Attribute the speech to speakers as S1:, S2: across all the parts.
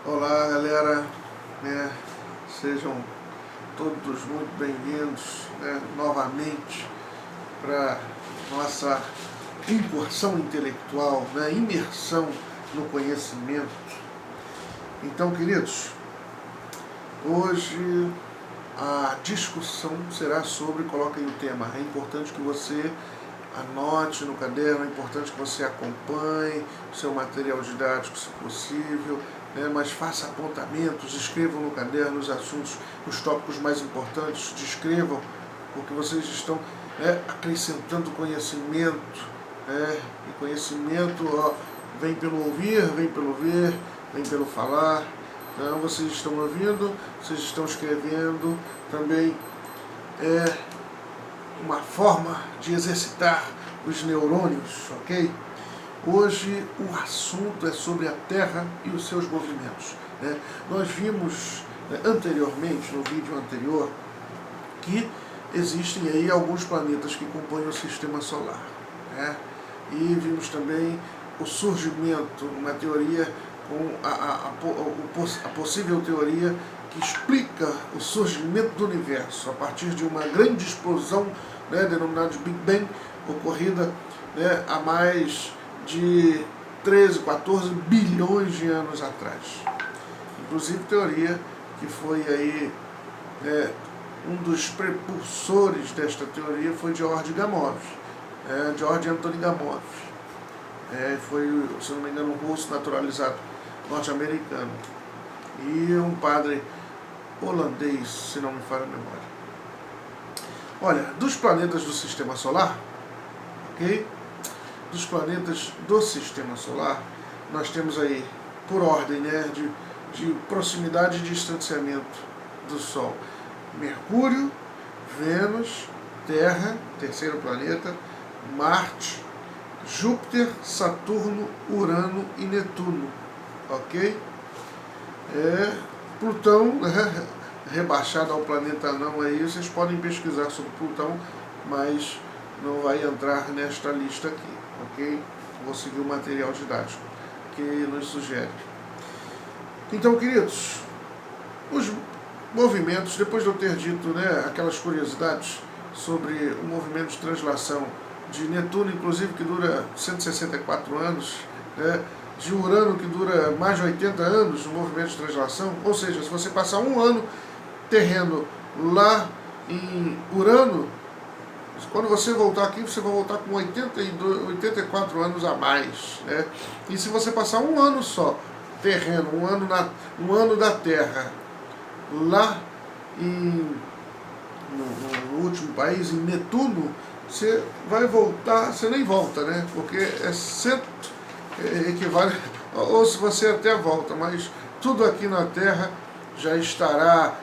S1: Olá, galera, né? Sejam todos muito bem-vindos, né, novamente para nossa incursão intelectual, né, imersão no conhecimento. Então, queridos, hoje a discussão será sobre, coloca aí o tema, é importante que você anote no caderno, é importante que você acompanhe o seu material didático, se possível, né, mas faça apontamentos, escrevam no caderno os assuntos, os tópicos mais importantes, descrevam, porque vocês estão, né, acrescentando conhecimento, né, e conhecimento vem pelo ouvir, vem pelo ver, vem pelo falar. Então, vocês estão ouvindo, vocês estão escrevendo, também é uma forma de exercitar os neurônios, ok? Hoje o assunto é sobre a Terra e os seus movimentos, né? Nós vimos, né, anteriormente, no vídeo anterior, que existem aí alguns planetas que compõem o Sistema Solar, né? E vimos também o surgimento, uma teoria com a possível teoria que explica o surgimento do universo a partir de uma grande explosão, né, denominada de Big Bang, ocorrida, né, há mais de 13, 14 bilhões de anos atrás. Inclusive teoria que foi aí, um dos prepulsores desta teoria foi George Gamow, George Anthony Gamow. Foi, se não me engano, um russo naturalizado norte-americano e um padre holandês, se não me falha a memória. Olha, dos planetas do Sistema Solar, ok? Dos planetas do Sistema Solar, nós temos aí, por ordem, né, de proximidade e distanciamento do Sol, Mercúrio, Vênus, Terra, terceiro planeta, Marte, Júpiter, Saturno, Urano e Netuno, ok? Plutão, né, rebaixado ao planeta anão aí, vocês podem pesquisar sobre Plutão, mas não vai entrar nesta lista aqui, ok? Vou seguir o material didático que nos sugere. Então, queridos, os movimentos, depois de eu ter dito, né, aquelas curiosidades sobre o movimento de translação de Netuno, inclusive, que dura 164 anos, né, de Urano, que dura mais de 80 anos, o movimento de translação, ou seja, se você passar um ano terreno lá em Urano, quando você voltar aqui, você vai voltar com 84 anos a mais, né? E se você passar um ano só terreno, um ano da Terra lá no último país, em Netuno, você vai voltar, você nem volta, né? Porque equivale, ou se você até volta, mas tudo aqui na Terra já estará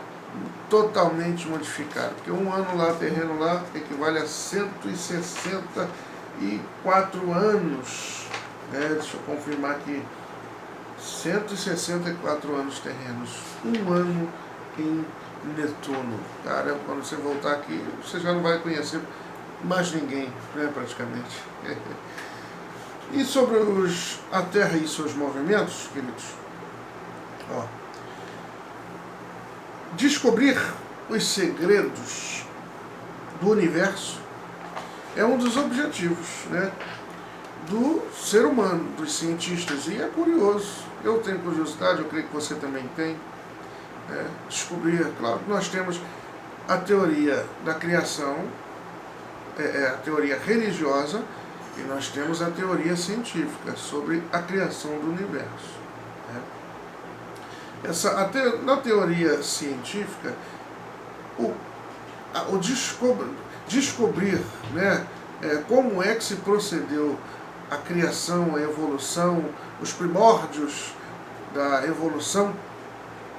S1: totalmente modificado, porque um ano lá, terreno lá, equivale a 164 anos, né? Deixa eu confirmar aqui, 164 anos terrenos, um ano em Netuno. Cara, quando você voltar aqui, você já não vai conhecer mais ninguém, né, praticamente. E sobre a Terra e seus movimentos, queridos, descobrir os segredos do universo é um dos objetivos, né, do ser humano, dos cientistas, e é curioso. Eu tenho curiosidade, eu creio que você também tem, descobrir. Claro que nós temos a teoria da criação, a teoria religiosa, e nós temos a teoria científica sobre a criação do universo, né? Na teoria científica, descobrir, né, como é que se procedeu a criação, a evolução, os primórdios da evolução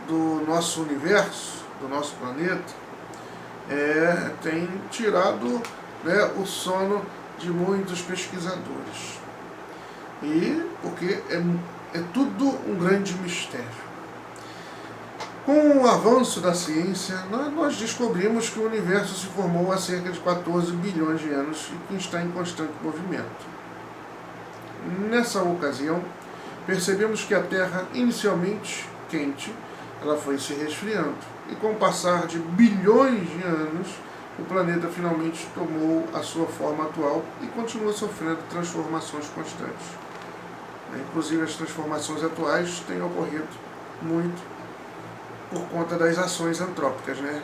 S1: do nosso universo, do nosso planeta, tem tirado, né, o sono de muitos pesquisadores. E porque é tudo um grande mistério. Com o avanço da ciência, nós descobrimos que o universo se formou há cerca de 14 bilhões de anos e que está em constante movimento. Nessa ocasião, percebemos que a Terra inicialmente quente, ela foi se resfriando. E com o passar de bilhões de anos, o planeta finalmente tomou a sua forma atual e continua sofrendo transformações constantes. Inclusive, as transformações atuais têm ocorrido muito por conta das ações antrópicas, né?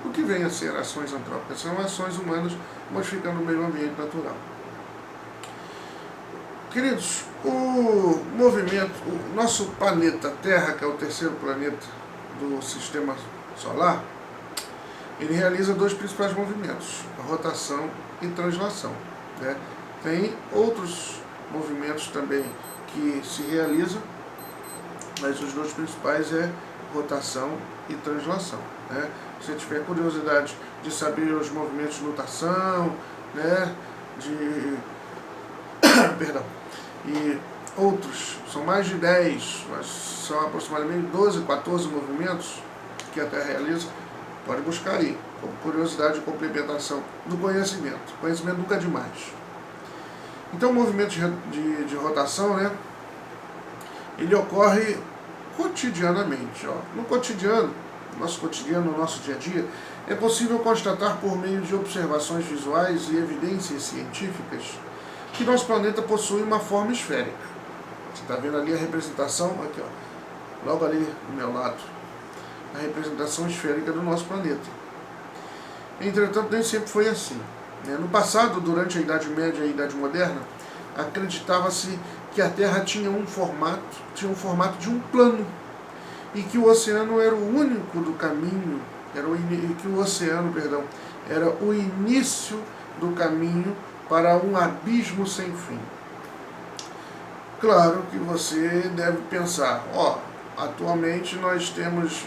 S1: O que vem a ser ações antrópicas? São ações humanas modificando o meio ambiente natural. Queridos, o nosso planeta Terra, que é o terceiro planeta do Sistema Solar, ele realiza dois principais movimentos, a rotação e translação, né? Tem outros movimentos também que se realizam, mas os dois principais é rotação e translação, né? Se você tiver curiosidade de saber os movimentos de nutação, né, perdão, e outros, são mais de 10, mas são aproximadamente 12, 14 movimentos que a Terra realiza, pode buscar aí, como curiosidade e complementação do conhecimento. Conhecimento nunca é demais. Então o movimento de rotação, né, ele ocorre cotidianamente. No cotidiano, no nosso dia a dia, é possível constatar por meio de observações visuais e evidências científicas que nosso planeta possui uma forma esférica. Você está vendo ali a representação, aqui, ó, logo ali do meu lado, a representação esférica do nosso planeta. Entretanto, nem sempre foi assim. No passado, durante a Idade Média e a Idade Moderna, acreditava-se que a Terra tinha um formato de um plano, e que o oceano era o único do caminho, que o oceano, perdão, era o início do caminho para um abismo sem fim. Claro que você deve pensar, atualmente nós temos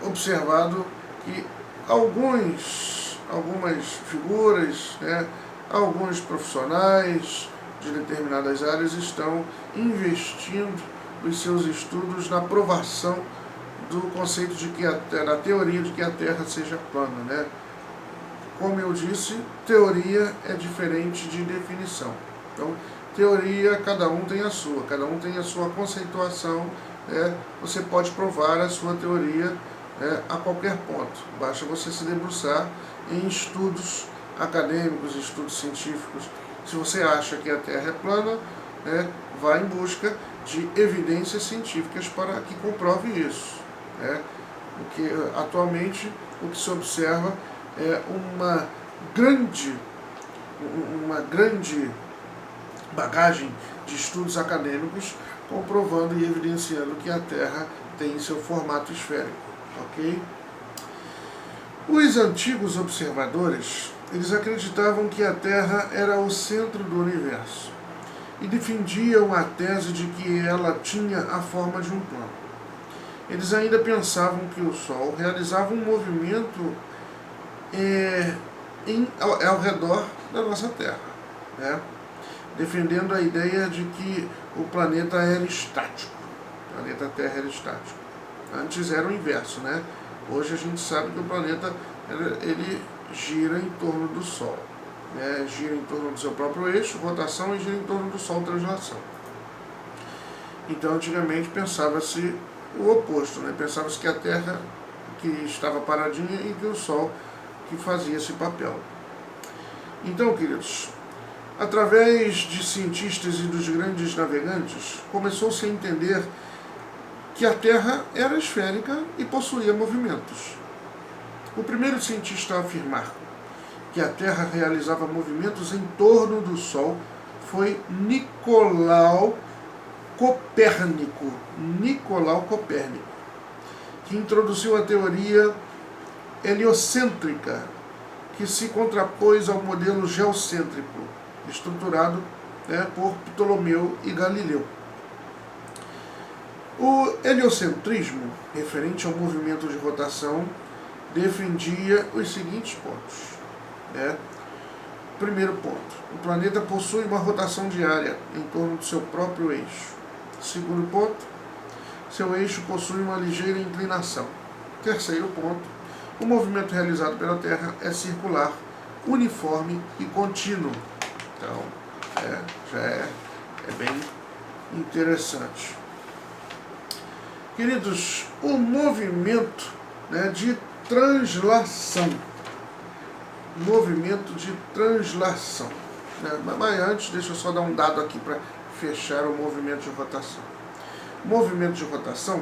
S1: observado que algumas figuras, né, alguns profissionais de determinadas áreas estão investindo os seus estudos na provação do conceito da teoria de que a Terra seja plana, né? Como eu disse, teoria é diferente de definição. Então, teoria, cada um tem a sua conceituação, né? Você pode provar a sua teoria a qualquer ponto. Basta você se debruçar em estudos acadêmicos, estudos científicos. Se você acha que a Terra é plana, vá em busca de evidências científicas para que comprove isso. Porque atualmente o que se observa é uma grande bagagem de estudos acadêmicos comprovando e evidenciando que a Terra tem seu formato esférico. Ok? Os antigos observadores, eles acreditavam que a Terra era o centro do universo e defendiam a tese de que ela tinha a forma de um plano. Eles ainda pensavam que o Sol realizava um movimento ao redor da nossa Terra, né? Defendendo a ideia de que o planeta era estático, o planeta Terra era estático. Antes era o inverso, né? Hoje a gente sabe que o planeta ele gira em torno do Sol, né? Gira em torno do seu próprio eixo, rotação, e gira em torno do Sol, translação. Então, antigamente pensava-se o oposto, né? Pensava-se que a Terra que estava paradinha e que o Sol que fazia esse papel. Então, queridos, através de cientistas e dos grandes navegantes, começou-se a entender que a Terra era esférica e possuía movimentos. O primeiro cientista a afirmar que a Terra realizava movimentos em torno do Sol foi Nicolau Copérnico, que introduziu a teoria heliocêntrica, que se contrapôs ao modelo geocêntrico, estruturado por Ptolomeu e Galileu. O heliocentrismo, referente ao movimento de rotação, defendia os seguintes pontos. Primeiro ponto, o planeta possui uma rotação diária em torno do seu próprio eixo. Segundo ponto, seu eixo possui uma ligeira inclinação. Terceiro ponto, o movimento realizado pela Terra é circular, uniforme e contínuo. Então, já é bem interessante. Queridos, o movimento, né, de translação. Movimento de translação. Né? Mas antes, deixa eu só dar um dado aqui para fechar o movimento de rotação. O movimento de rotação,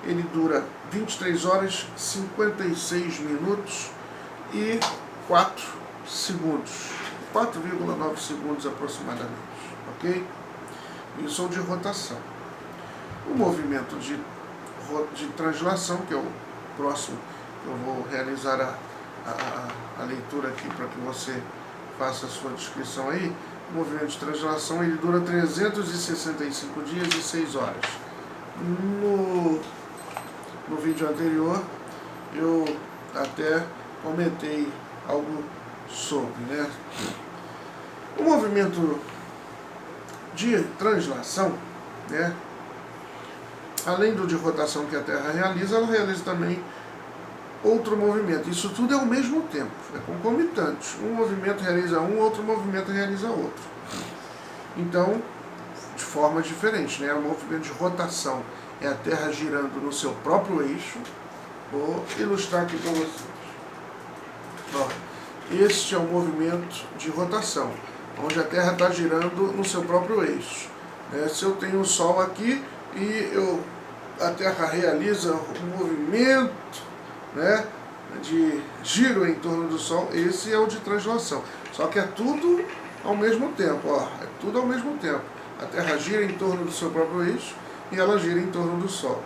S1: ele dura 23 horas, 56 minutos e 4 segundos. 4,9 segundos aproximadamente. Ok? Isso é o de rotação. O movimento de translação, que é o próximo, eu vou realizar a leitura aqui para que você faça a sua descrição aí. O movimento de translação, ele dura 365 dias e 6 horas. No vídeo anterior, eu até comentei algo sobre, né? O movimento de translação, né, além do de rotação que a Terra realiza, ela realiza também outro movimento. Isso tudo é ao mesmo tempo, é concomitante. Um movimento realiza um, outro movimento realiza outro. Então, de forma diferente, né? O movimento de rotação é a Terra girando no seu próprio eixo. Vou ilustrar aqui para vocês. Ó, este é o movimento de rotação, onde a Terra está girando no seu próprio eixo. Se eu tenho o Sol aqui e a Terra realiza um movimento, né, de giro em torno do Sol, esse é o de translação. Só que é tudo ao mesmo tempo, ó, é tudo ao mesmo tempo. A Terra gira em torno do seu próprio eixo e ela gira em torno do Sol.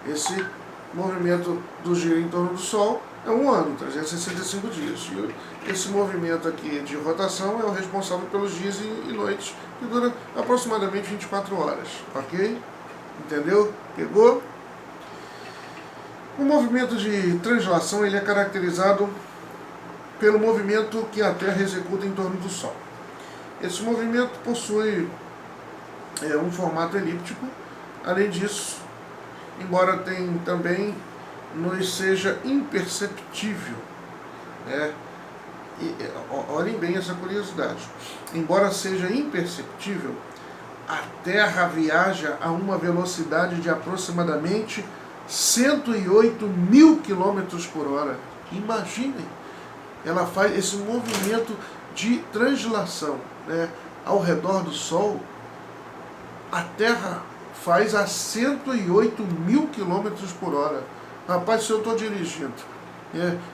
S1: Esse movimento do giro em torno do Sol é um ano, 365 dias. E esse movimento aqui de rotação é o responsável pelos dias e noites, que dura aproximadamente 24 horas, ok? Entendeu? Pegou? O movimento de translação, ele é caracterizado pelo movimento que a Terra executa em torno do Sol. Esse movimento possui um formato elíptico. Além disso, embora também nos seja imperceptível, né? Olhem bem essa curiosidade. Embora seja imperceptível, a Terra viaja a uma velocidade de aproximadamente 108 mil quilômetros por hora. Imaginem, ela faz esse movimento de translação, né, ao redor do Sol. A Terra faz a 108 mil quilômetros por hora. Rapaz, se eu estou dirigindo,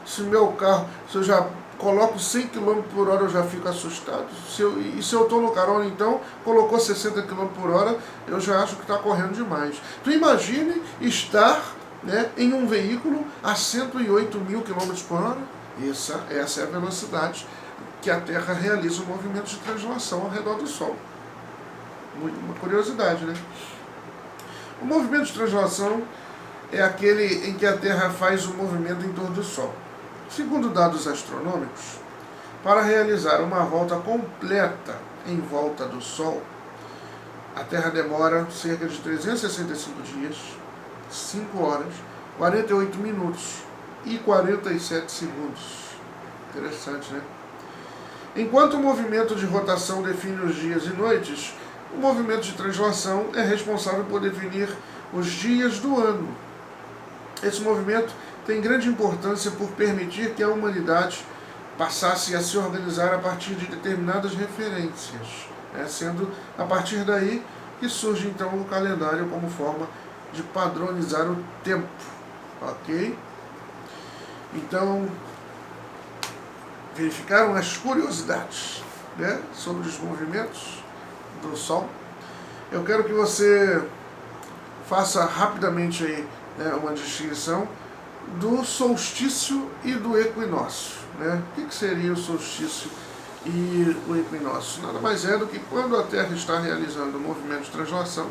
S1: se meu carro, se eu já coloco 100 km por hora, eu já fico assustado. Se eu estou no carona, então, colocou 60 km por hora, eu já acho que está correndo demais. Então imagine estar, né, em um veículo a 108 mil km por hora. Essa é a velocidade que a Terra realiza o movimento de translação ao redor do Sol. Uma curiosidade, né? O movimento de translação é aquele em que a Terra faz o movimento em torno do Sol. Segundo dados astronômicos, para realizar uma volta completa em volta do Sol, a Terra demora cerca de 365 dias, 5 horas, 48 minutos e 47 segundos. Interessante, né? Enquanto o movimento de rotação define os dias e noites, o movimento de translação é responsável por definir os dias do ano. Esse movimento tem grande importância por permitir que a humanidade passasse a se organizar a partir de determinadas referências, né? Sendo a partir daí que surge então o calendário como forma de padronizar o tempo, ok? Então, verificaram as curiosidades, né, sobre os movimentos do Sol. Eu quero que você faça rapidamente aí, né, uma descrição do solstício e do equinócio, né? O que seria o solstício e o equinócio? Nada mais é do que quando a Terra está realizando o movimento de translação,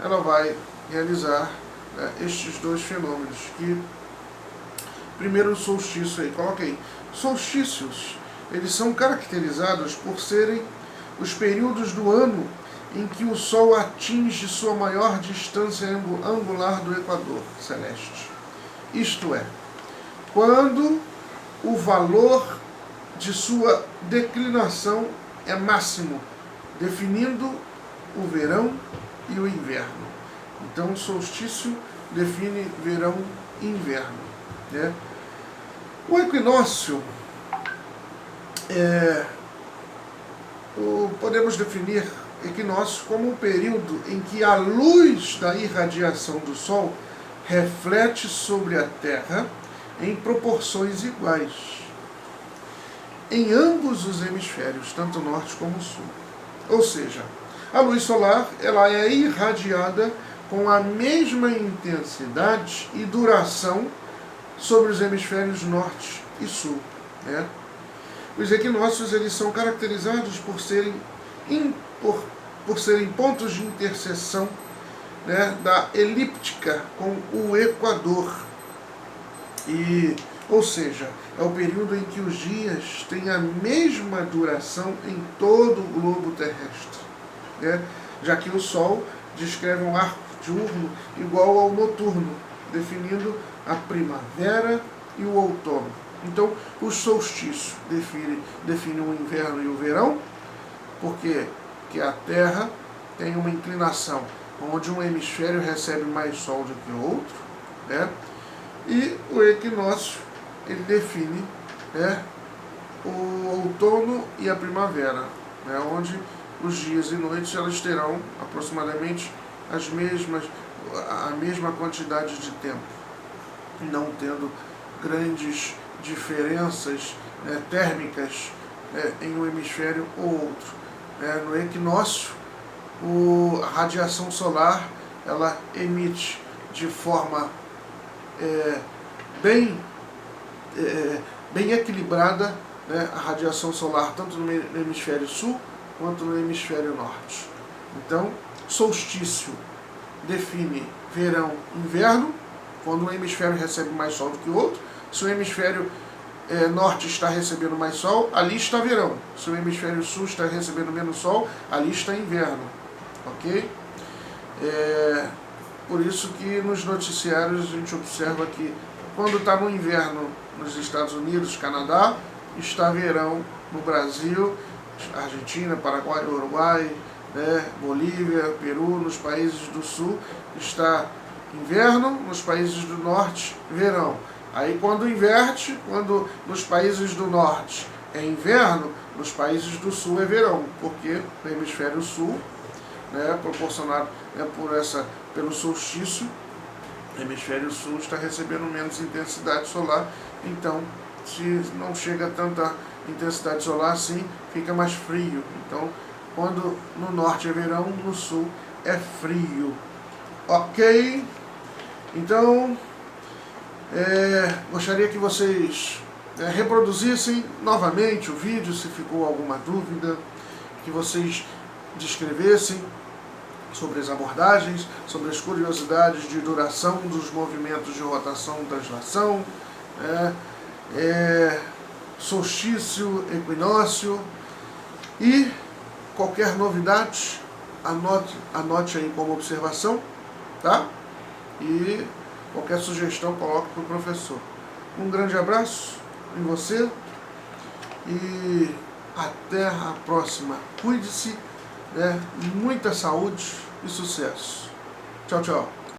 S1: ela vai realizar, né, estes dois fenômenos. Que primeiro o solstício aí, coloca aí. Solstícios, eles são caracterizados por serem os períodos do ano em que o Sol atinge sua maior distância angular do equador celeste. Isto é, quando o valor de sua declinação é máximo, definindo o verão e o inverno. Então, solstício define verão e inverno, né? O equinócio podemos definir equinócio como um período em que a luz da irradiação do Sol reflete sobre a Terra em proporções iguais em ambos os hemisférios, tanto norte como sul. Ou seja, a luz solar ela é irradiada com a mesma intensidade e duração sobre os hemisférios norte e sul, né? Os equinócios eles são caracterizados por serem pontos de interseção, né, da elíptica com o Equador. Ou seja, é o período em que os dias têm a mesma duração em todo o globo terrestre, né? Já que o Sol descreve um arco diurno igual ao noturno, definindo a primavera e o outono. Então, o solstício define o inverno e o verão, porque a Terra tem uma inclinação onde um hemisfério recebe mais sol do que o outro, né? E o equinócio ele define, né, o outono e a primavera, né, onde os dias e noites elas terão aproximadamente a mesma quantidade de tempo, não tendo grandes diferenças, né, térmicas, né, em um hemisfério ou outro. No equinócio, a radiação solar ela emite de forma bem equilibrada, né, a radiação solar tanto no hemisfério sul quanto no hemisfério norte. Então, solstício define verão e inverno, quando um hemisfério recebe mais sol do que o outro. Se o hemisfério norte está recebendo mais sol, ali está verão. Se o hemisfério sul está recebendo menos sol, ali está inverno. Ok? Por isso que nos noticiários a gente observa que quando está no inverno nos Estados Unidos, Canadá, está verão no Brasil, Argentina, Paraguai, Uruguai, né, Bolívia, Peru, nos países do sul está inverno, nos países do norte, verão. Aí quando inverte, quando nos países do norte é inverno, nos países do sul é verão, porque no hemisfério sul, né, proporcionado, né, pelo solstício, o hemisfério sul está recebendo menos intensidade solar, então se não chega tanta intensidade solar assim, fica mais frio. Então, quando no norte é verão, no sul é frio. Ok? Então, gostaria que vocês reproduzissem novamente o vídeo, se ficou alguma dúvida, que vocês descrevessem sobre as abordagens, sobre as curiosidades de duração dos movimentos de rotação e translação, solstício, equinócio, e qualquer novidade, anote aí como observação, tá? E qualquer sugestão coloque para o professor. Um grande abraço em você e até a próxima. Cuide-se, né? Muita saúde e sucesso. Tchau, tchau.